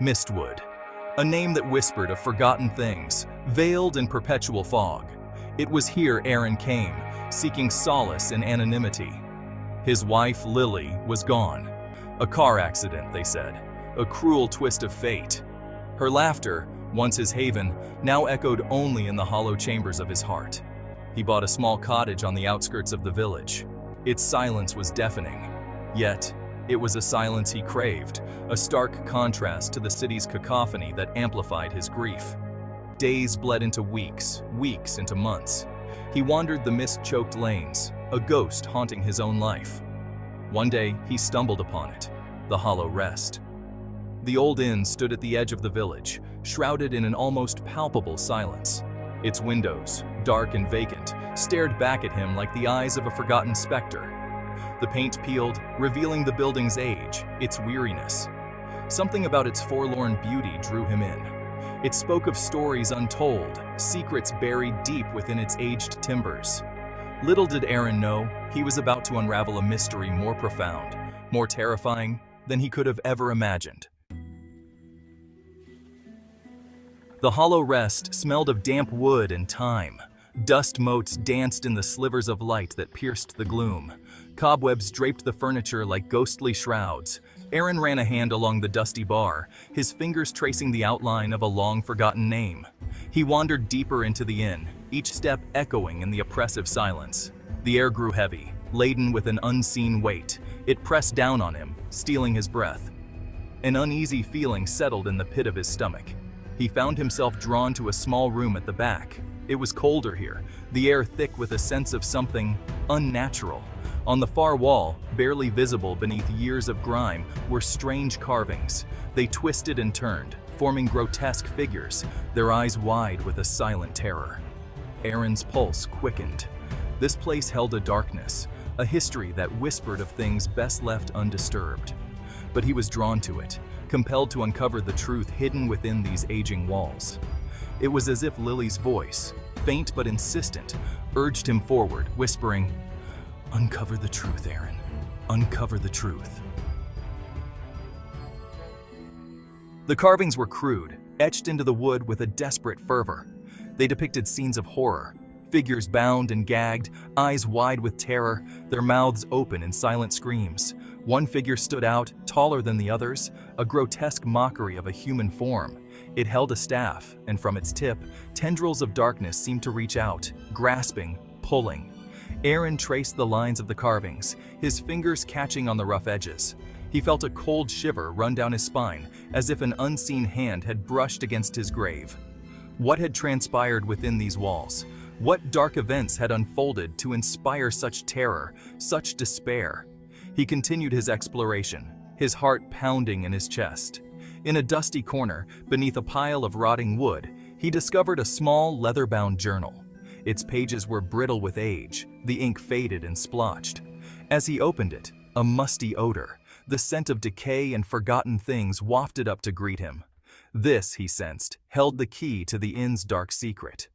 Mistwood, a name that whispered of forgotten things, veiled in perpetual fog. It was here Arin came, seeking solace in anonymity. His wife, Lily, was gone. A car accident, they said, a cruel twist of fate. Her laughter, once his haven, now echoed only in the hollow chambers of his heart. He bought a small cottage on the outskirts of the village. Its silence was deafening. Yet, it was a silence he craved, a stark contrast to the city's cacophony that amplified his grief. Days bled into weeks, weeks into months. He wandered the mist-choked lanes, a ghost haunting his own life. One day, he stumbled upon it, the Hollow Rest. The old inn stood at the edge of the village, shrouded in an almost palpable silence. Its windows, dark and vacant, stared back at him like the eyes of a forgotten specter. The paint peeled, revealing the building's age, its weariness. Something about its forlorn beauty drew him in. It spoke of stories untold, secrets buried deep within its aged timbers. Little did Arin know, he was about to unravel a mystery more profound, more terrifying than he could have ever imagined. The Hollow Rest smelled of damp wood and thyme. Dust motes danced in the slivers of light that pierced the gloom. Cobwebs draped the furniture like ghostly shrouds. Arin ran a hand along the dusty bar, his fingers tracing the outline of a long-forgotten name. He wandered deeper into the inn, each step echoing in the oppressive silence. The air grew heavy, laden with an unseen weight. It pressed down on him, stealing his breath. An uneasy feeling settled in the pit of his stomach. He found himself drawn to a small room at the back. It was colder here, the air thick with a sense of something unnatural. On the far wall, barely visible beneath years of grime, were strange carvings. They twisted and turned, forming grotesque figures, their eyes wide with a silent terror. Arin's pulse quickened. This place held a darkness, a history that whispered of things best left undisturbed. But he was drawn to it, compelled to uncover the truth hidden within these aging walls. It was as if Lily's voice, faint but insistent, urged him forward, whispering, "Uncover the truth, Arin. Uncover the truth." The carvings were crude, etched into the wood with a desperate fervor. They depicted scenes of horror, figures bound and gagged, eyes wide with terror, their mouths open in silent screams. One figure stood out, taller than the others, a grotesque mockery of a human form. It held a staff, and from its tip, tendrils of darkness seemed to reach out, grasping, pulling. Arin traced the lines of the carvings, his fingers catching on the rough edges. He felt a cold shiver run down his spine, as if an unseen hand had brushed against his grave. What had transpired within these walls? What dark events had unfolded to inspire such terror, such despair? He continued his exploration, his heart pounding in his chest. In a dusty corner, beneath a pile of rotting wood, he discovered a small leather-bound journal. Its pages were brittle with age, the ink faded and splotched. As he opened it, a musty odor, the scent of decay and forgotten things wafted up to greet him. This, he sensed, held the key to the inn's dark secret.